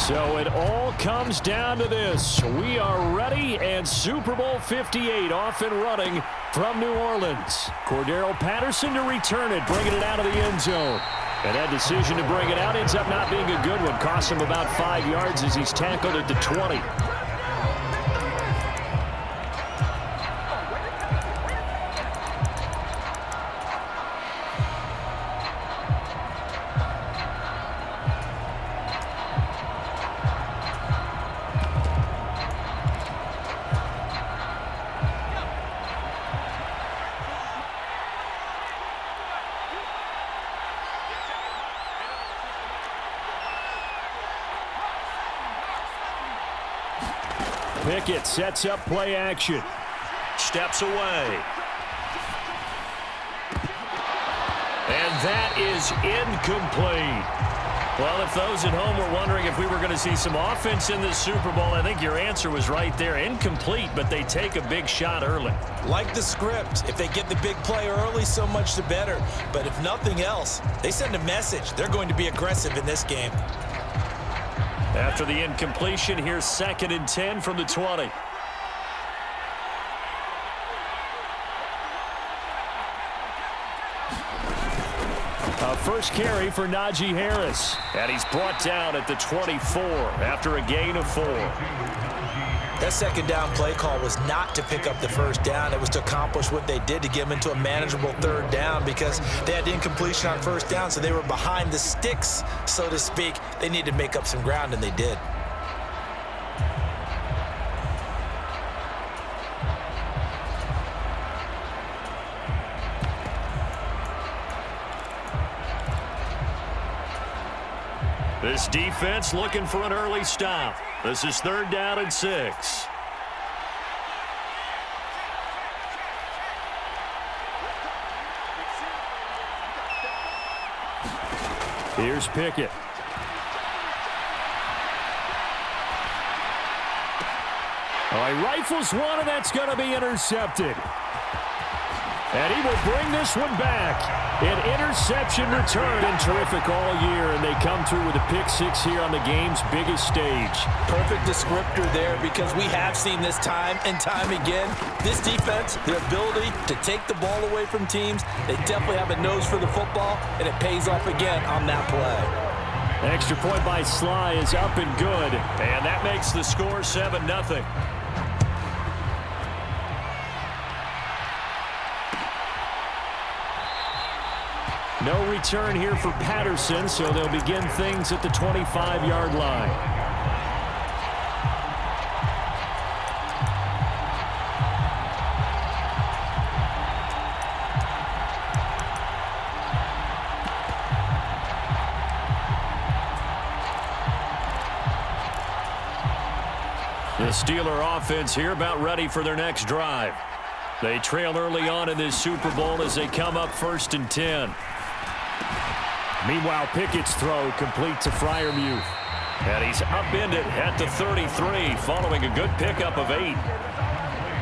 So it all comes down to this. We are ready, and Super Bowl 58 off and running from New Orleans. Cordero Patterson to return it, bringing it out of the end zone. And that decision to bring it out ends up not being a good one. Costs him about 5 yards as he's tackled at the 20. Pickett sets up play action. Steps away. And that is incomplete. Well, if those at home were wondering if we were going to see some offense in this Super Bowl, I think your answer was right there. Incomplete, but they take a big shot early. Like the script, if they get the big play early, so much the better. But if nothing else, they send a message. They're going to be aggressive in this game. After the incompletion, here's 2nd and 10 from the 20. A first carry for Najee Harris. And he's brought down at the 24 after a gain of 4. That second down play call was not to pick up the first down. It was to accomplish what they did to get them into a manageable 3rd down because they had incompletion on 1st down, so they were behind the sticks, so to speak. They needed to make up some ground, and they did. This defense looking for an early stop. This is 3rd down and 6. Here's Pickett. Oh, he rifles one, and that's going to be intercepted. And he will bring this one back. An interception return, and terrific all year, and they come through with a pick-6 here on the game's biggest stage. Perfect descriptor there because we have seen this time and time again. This defense, their ability to take the ball away from teams, they definitely have a nose for the football, and it pays off again on that play. Extra point by Sly is up and good, and that makes the score 7-0. No return here for Patterson, so they'll begin things at the 25-yard line. The Steeler offense here about ready for their next drive. They trail early on in this Super Bowl as they come up 1st and 10. Meanwhile, Pickett's throw complete to Freiermuth. And he's upended at the 33 following a good pickup of 8.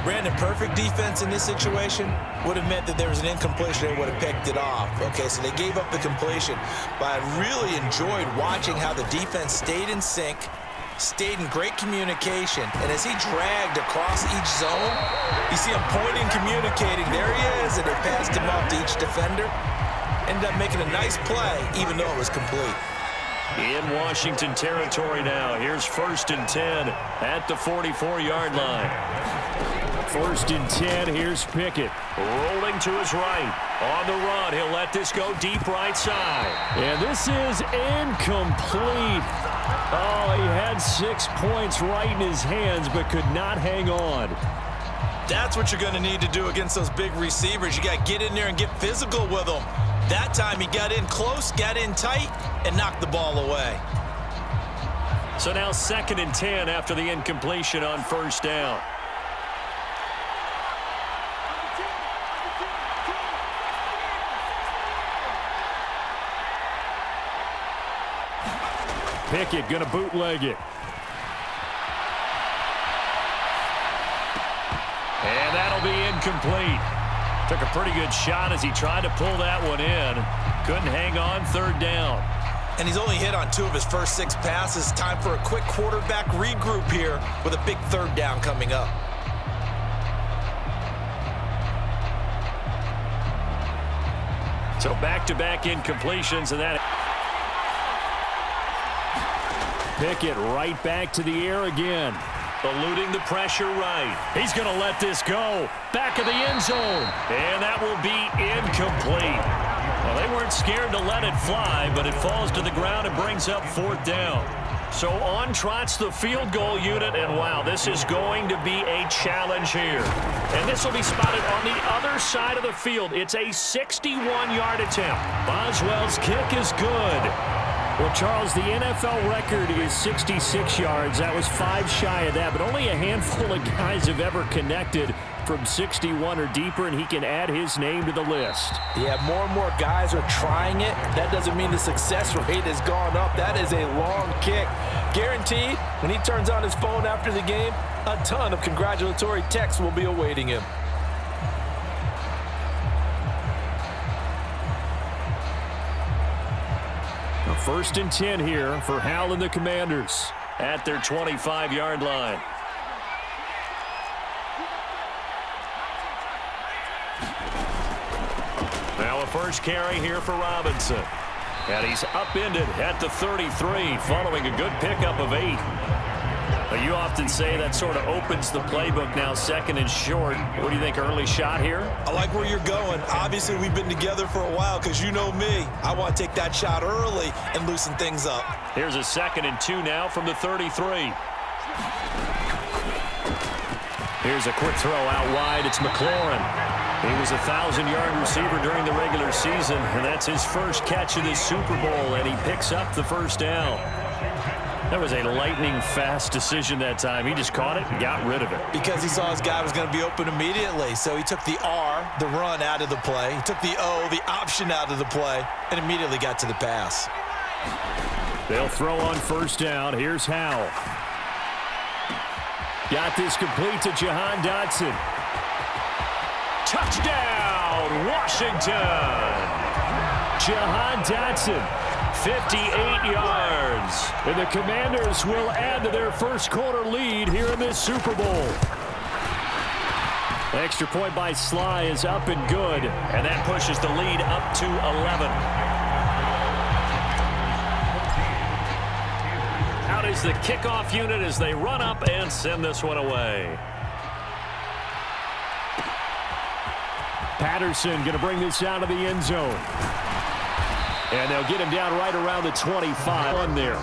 Brandon, perfect defense in this situation would have meant that there was an incompletion. They would have picked it off. Okay, so they gave up the completion. But I really enjoyed watching how the defense stayed in sync, stayed in great communication, and as he dragged across each zone, you see him pointing, communicating. There he is, and they passed him off to each defender. Ended up making a nice play, even though it was complete. In Washington territory now. Here's 1st and 10 at the 44-yard line. 1st and 10. Here's Pickett. Rolling to his right. On the run. He'll let this go deep right side. And this is incomplete. Oh, he had 6 points right in his hands, but could not hang on. That's what you're going to need to do against those big receivers. You got to get in there and get physical with them. That time he got in close, got in tight, and knocked the ball away. So now 2nd and 10 after the incompletion on 1st down. Pickett going to bootleg it. And that'll be incomplete. Took a pretty good shot as he tried to pull that one in. Couldn't hang on 3rd down. And he's only hit on 2 of his first 6 passes. Time for a quick quarterback regroup here with a big 3rd down coming up. So back-to-back incompletions, and that Pickett right back to the air again. Eluding the pressure right. He's going to let this go. Back of the end zone. And that will be incomplete. Well, they weren't scared to let it fly, but it falls to the ground and brings up 4th down. So on trots the field goal unit, and wow, this is going to be a challenge here. And this will be spotted on the other side of the field. It's a 61-yard attempt. Boswell's kick is good. Well, Charles, the NFL record is 66 yards. That was 5 shy of that, but only a handful of guys have ever connected from 61 or deeper, and he can add his name to the list. Yeah, more and more guys are trying it. That doesn't mean the success rate has gone up. That is a long kick. Guaranteed, when he turns on his phone after the game, a ton of congratulatory texts will be awaiting him. A 1st and 10 here for Hal and the Commanders at their 25-yard line. Now a first carry here for Robinson. And he's upended at the 33 following a good pickup of 8. But you often say that sort of opens the playbook now, 2nd and short. What do you think, early shot here? I like where you're going. Obviously, we've been together for a while because you know me. I want to take that shot early and loosen things up. Here's a 2nd and 2 now from the 33. Here's a quick throw out wide. It's McLaurin. He was a 1,000-yard receiver during the regular season, and that's his first catch of this Super Bowl, and he picks up the 1st down. That was a lightning-fast decision that time. He just caught it and got rid of it. Because he saw his guy was going to be open immediately, so he took the R, the run, out of the play. He took the O, the option, out of the play, and immediately got to the pass. They'll throw on 1st down. Here's Howell. Got this complete to Jahan Dotson. Touchdown, Washington! Jahan Dotson, 58 yards. And the Commanders will add to their first quarter lead here in this Super Bowl. The extra point by Sly is up and good, and that pushes the lead up to 11. Out is the kickoff unit as they run up and send this one away. Patterson going to bring this out of the end zone. And they'll get him down right around the 25 on there.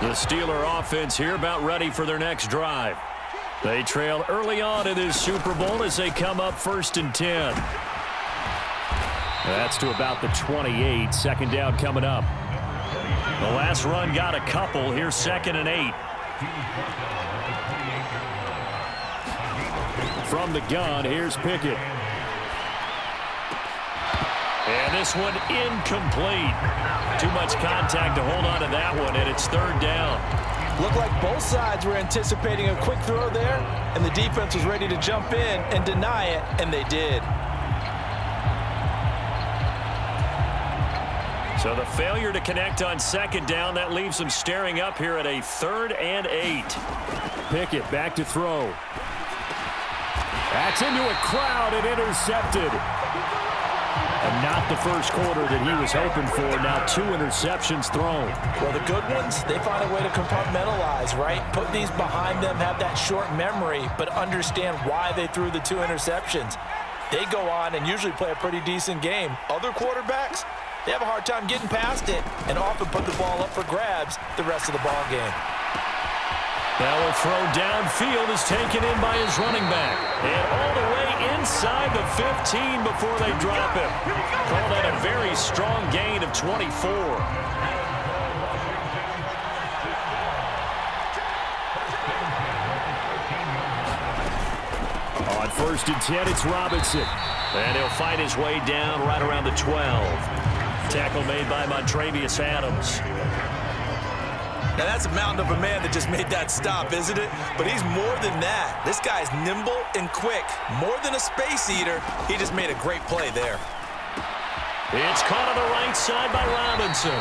The Steeler offense here about ready for their next drive. They trail early on in this Super Bowl as they come up 1st and 10. That's to about the 28. 2nd down coming up. The last run got a couple. Here's 2nd and 8. From the gun, here's Pickett. And this one incomplete. Too much contact to hold on to that one, and it's 3rd down. Looked like both sides were anticipating a quick throw there, and the defense was ready to jump in and deny it, and they did. So the failure to connect on 2nd down, that leaves them staring up here at a 3rd and 8. Pickett back to throw. That's into a crowd and intercepted. And not the first quarter that he was hoping for. Now 2 interceptions thrown. Well, the good ones, they find a way to compartmentalize, right? Put these behind them, have that short memory, but understand why they threw the 2 interceptions. They go on and usually play a pretty decent game. Other quarterbacks, they have a hard time getting past it and often put the ball up for grabs the rest of the ball game. Now a throw downfield is taken in by his running back. And all the way inside the 15 before they drop him. Call that a very strong gain of 24. On 1st and 10, it's Robinson. And he'll fight his way down right around the 12. Tackle made by Montravius Adams. Now, that's a mountain of a man that just made that stop, isn't it? But he's more than that. This guy's nimble and quick. More than a space eater, he just made a great play there. It's caught on the right side by Robinson.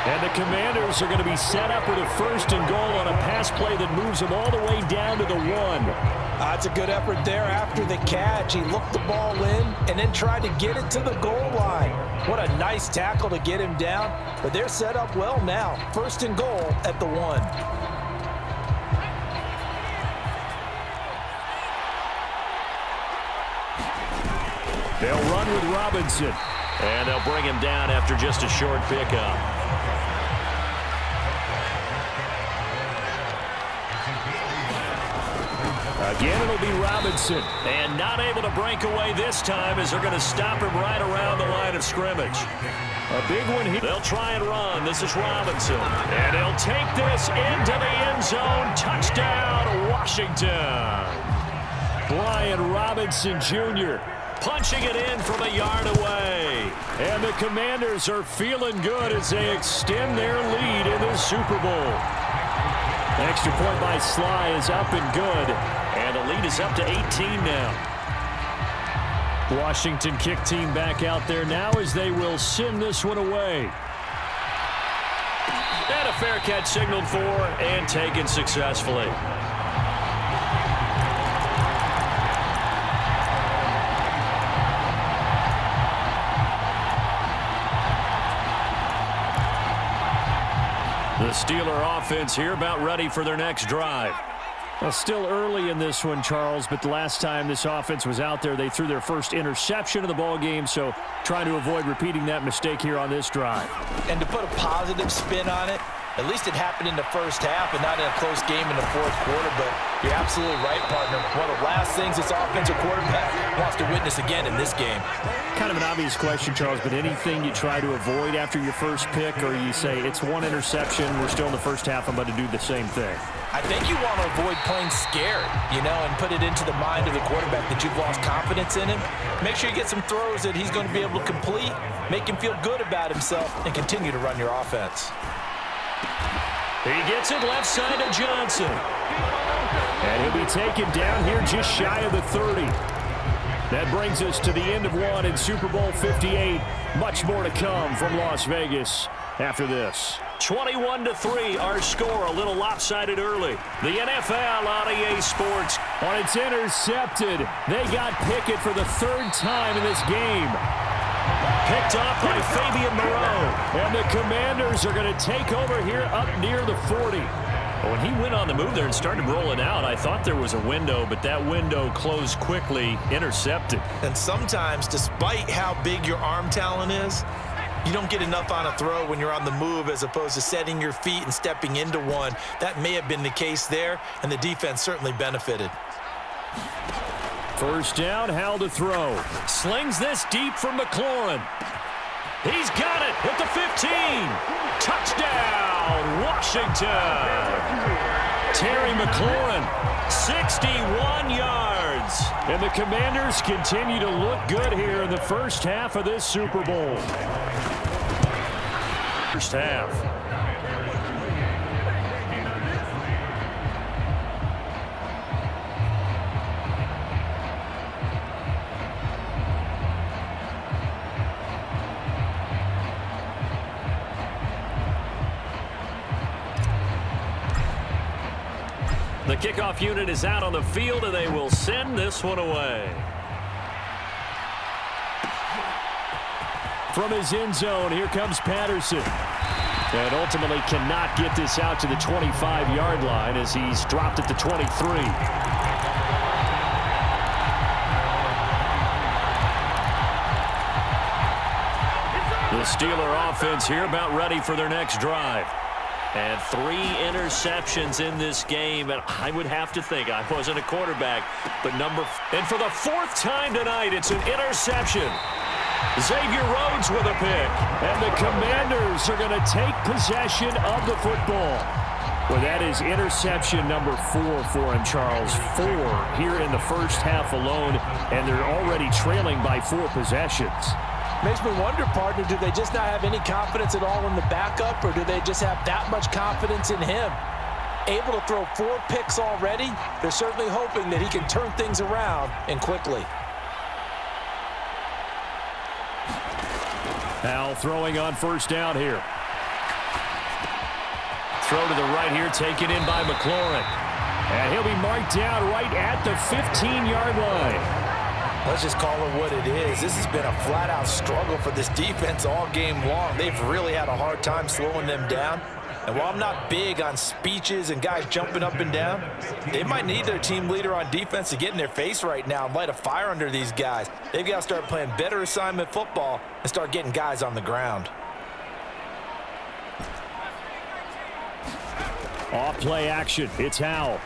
And the Commanders are going to be set up with a 1st and goal on a pass play that moves them all the way down to the 1. That's a good effort there after the catch. He looked the ball in and then tried to get it to the goal line. What a nice tackle to get him down. But they're set up well now. 1st and goal at the 1. They'll run with Robinson. And they'll bring him down after just a short pickup. Again, it'll be Robinson. And not able to break away this time as they're going to stop him right around the line of scrimmage. A big one here. They'll try and run. This is Robinson. And he'll take this into the end zone. Touchdown, Washington. Brian Robinson Jr. punching it in from a yard away. And the Commanders are feeling good as they extend their lead in the Super Bowl. Extra point by Sly is up and good. And the lead is up to 18 now. Washington kick team back out there now as they will send this one away. And a fair catch signaled for and taken successfully. The Steeler offense here about ready for their next drive. Well, still early in this one, Charles, but the last time this offense was out there, they threw their first interception of the ball game, so trying to avoid repeating that mistake here on this drive. And to put a positive spin on it, at least it happened in the first half and not in a close game in the fourth quarter, but you're absolutely right, partner. One of the last things this offensive quarterback wants to witness again in this game. Kind of an obvious question, Charles, but anything you try to avoid after your first pick, or you say it's one interception, we're still in the first half, I'm going to do the same thing? I think you want to avoid playing scared, and put it into the mind of the quarterback that you've lost confidence in him. Make sure you get some throws that he's going to be able to complete, make him feel good about himself, and continue to run your offense. He gets it left side to Johnson. And he'll be taken down here just shy of the 30. That brings us to the end of one in Super Bowl 58. Much more to come from Las Vegas after this. 21-3, our score, a little lopsided early. The NFL on EA Sports. On its intercepted, they got Pickett for the 3rd time in this game. Picked off by Fabian Moreau. And the Commanders are going to take over here up near the 40. When he went on the move there and started rolling out, I thought there was a window, but that window closed quickly, intercepted. And sometimes, despite how big your arm talent is, you don't get enough on a throw when you're on the move as opposed to setting your feet and stepping into one. That may have been the case there, and the defense certainly benefited. First down, Hal to throw. Slings this deep from McLaurin. He's got it at the 15. Touchdown, Washington. Terry McLaurin, 61 yards. And the Commanders continue to look good here in the first half of this Super Bowl. First half. The kickoff unit is out on the field, and they will send this one away. From his end zone, here comes Patterson. And ultimately cannot get this out to the 25-yard line as he's dropped at the 23. The Steeler offense here about ready for their next drive. And 3 interceptions in this game, and I would have to think, I wasn't a quarterback, but and for the 4th time tonight, it's an interception. Xavier Rhodes with a pick, and the Commanders are going to take possession of the football. Well, that is interception number 4 for him, Charles. 4 here in the first half alone, and they're already trailing by 4 possessions. Makes me wonder, partner, do they just not have any confidence at all in the backup, or do they just have that much confidence in him? Able to throw 4 picks already, they're certainly hoping that he can turn things around and quickly. Now throwing on first down here. Throw to the right here, taken in by McLaurin. And he'll be marked down right at the 15-yard line. Let's just call it what it is. This has been a flat-out struggle for this defense all game long. They've really had a hard time slowing them down. And while I'm not big on speeches and guys jumping up and down, they might need their team leader on defense to get in their face right now and light a fire under these guys. They've got to start playing better assignment football and start getting guys on the ground. Off play action. It's Howell.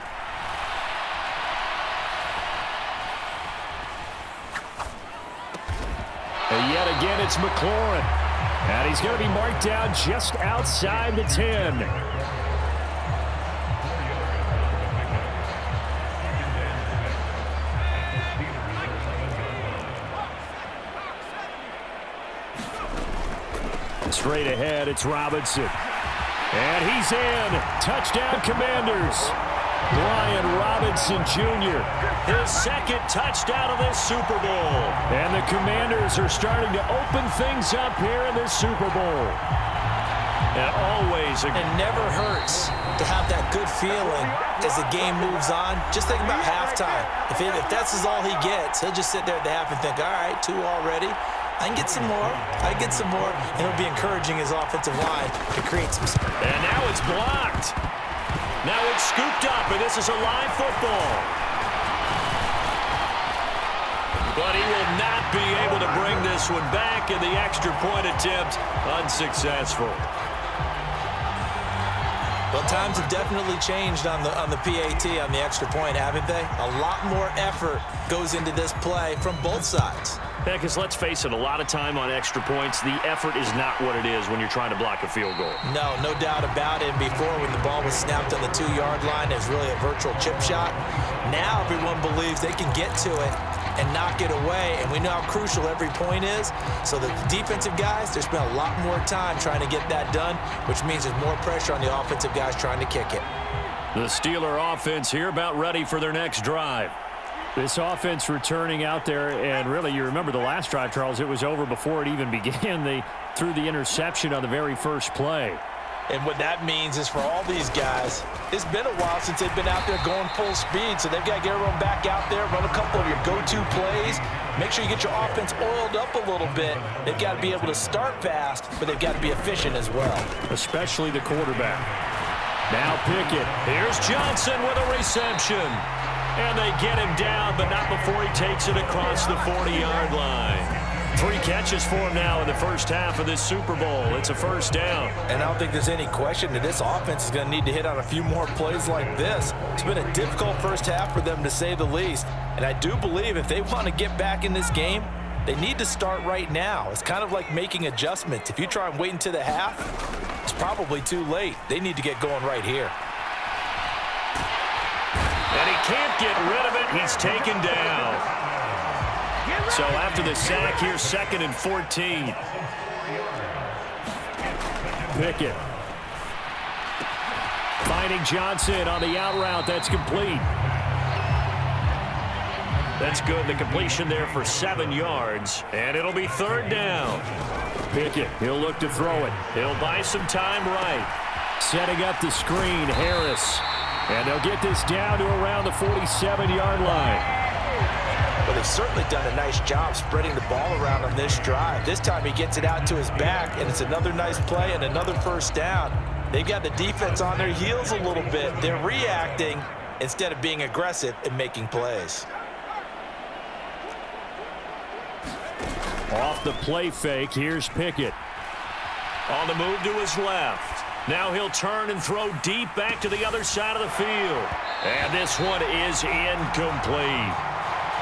And yet again, it's McLaurin. And he's going to be marked down just outside the 10. Straight ahead, it's Robinson. And he's in. Touchdown, Commanders. Brian Robinson Jr. His second touchdown of this Super Bowl. And the Commanders are starting to open things up here in this Super Bowl. And always. It never hurts to have that good feeling as the game moves on. Just think about halftime. If that's all he gets, he'll just sit there at the half and think, all right, 2 already. I can get some more. I can get some more. And it'll be encouraging his offensive line to create some space. And now it's blocked. Now it's scooped up, and this is a live football. But he will not be able to bring this one back, and the extra point attempt unsuccessful. Well, times have definitely changed on the PAT, on the extra point, haven't they? A lot more effort goes into this play from both sides. Yeah, because let's face it, a lot of time on extra points, the effort is not what it is when you're trying to block a field goal. No doubt about it. And before, when the ball was snapped on the 2-yard line, it was really a virtual chip shot. Now everyone believes they can get to it and knock it away, and we know how crucial every point is. So the defensive guys, they spend a lot more time trying to get that done, which means there's more pressure on the offensive guys trying to kick it. The Steeler offense here about ready for their next drive. This offense returning out there, and really, you remember the last drive, Charles, it was over before it even began. They threw the interception on the very first play. And what that means is for all these guys, it's been a while since they've been out there going full speed, so they've got to get everyone back out there, run a couple of your go-to plays, make sure you get your offense oiled up a little bit. They've got to be able to start fast, but they've got to be efficient as well. Especially the quarterback. Now Pickett. Here's Johnson with a reception. And they get him down, but not before he takes it across the 40-yard line. 3 catches for him now in the first half of this Super Bowl. It's a first down. And I don't think there's any question that this offense is going to need to hit on a few more plays like this. It's been a difficult first half for them, to say the least. And I do believe if they want to get back in this game, they need to start right now. It's kind of like making adjustments. If you try and wait until the half, it's probably too late. They need to get going right here. And he can't get rid of it. He's taken down. So after the sack, here's 2nd and 14. Pickett. Finding Johnson on the out route. That's complete. That's good. The completion there for 7 yards. And it'll be 3rd down. Pickett, he'll look to throw it. He'll buy some time right. Setting up the screen, Harris. And they'll get this down to around the 47-yard line. Well, they've certainly done a nice job spreading the ball around on this drive. This time he gets it out to his back, and it's another nice play and another first down. They've got the defense on their heels a little bit. They're reacting instead of being aggressive and making plays. Off the play fake, here's Pickett. On the move to his left. Now he'll turn and throw deep back to the other side of the field. And this one is incomplete.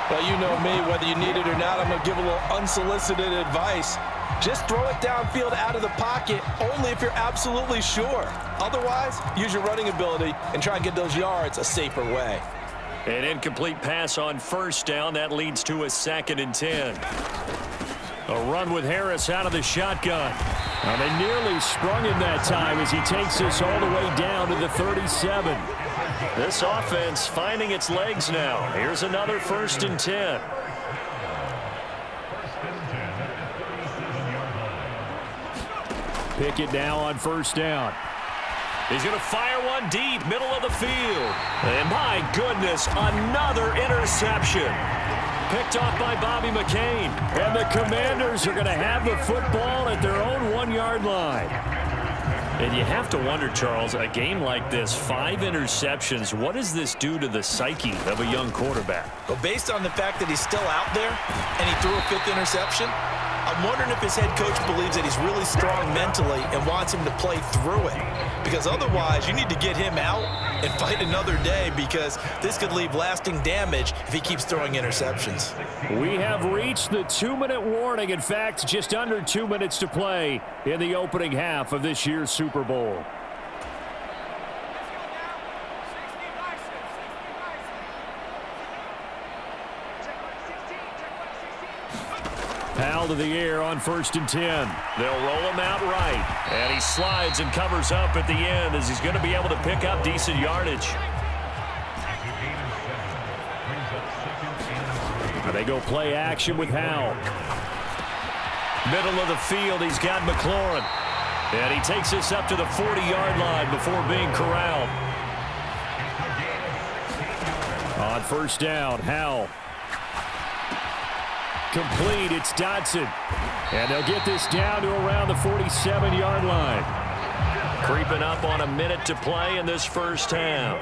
Well, you know me, whether you need it or not, I'm going to give a little unsolicited advice. Just throw it downfield out of the pocket, only if you're absolutely sure. Otherwise, use your running ability and try and get those yards a safer way. An incomplete pass on first down. That leads to a 2nd and 10. A run with Harris out of the shotgun. And they nearly sprung him that time as he takes this all the way down to the 37. This offense finding its legs now. Here's another 1st and 10. Pickett now on first down. He's going to fire one deep, middle of the field. And my goodness, another interception. Picked off by Bobby McCain. And the Commanders are going to have the football at their own 1-yard line. And you have to wonder, Charles, a game like this, 5 interceptions, what does this do to the psyche of a young quarterback? Well, based on the fact that he's still out there and he threw a 5th interception, I'm wondering if his head coach believes that he's really strong mentally and wants him to play through it. Because otherwise, you need to get him out and fight another day, because this could leave lasting damage if he keeps throwing interceptions. We have reached the 2-minute warning. In fact, just under 2 minutes to play in the opening half of this year's Super Bowl. Powell to the air on 1st and 10. They'll roll him out right. And he slides and covers up at the end as he's going to be able to pick up decent yardage. They go play action with Howell. Middle of the field, he's got McLaurin. And he takes this up to the 40-yard line before being corralled. On first down, Howell. Complete, it's Dotson. And they'll get this down to around the 47-yard line. Creeping up on a minute to play in this first half.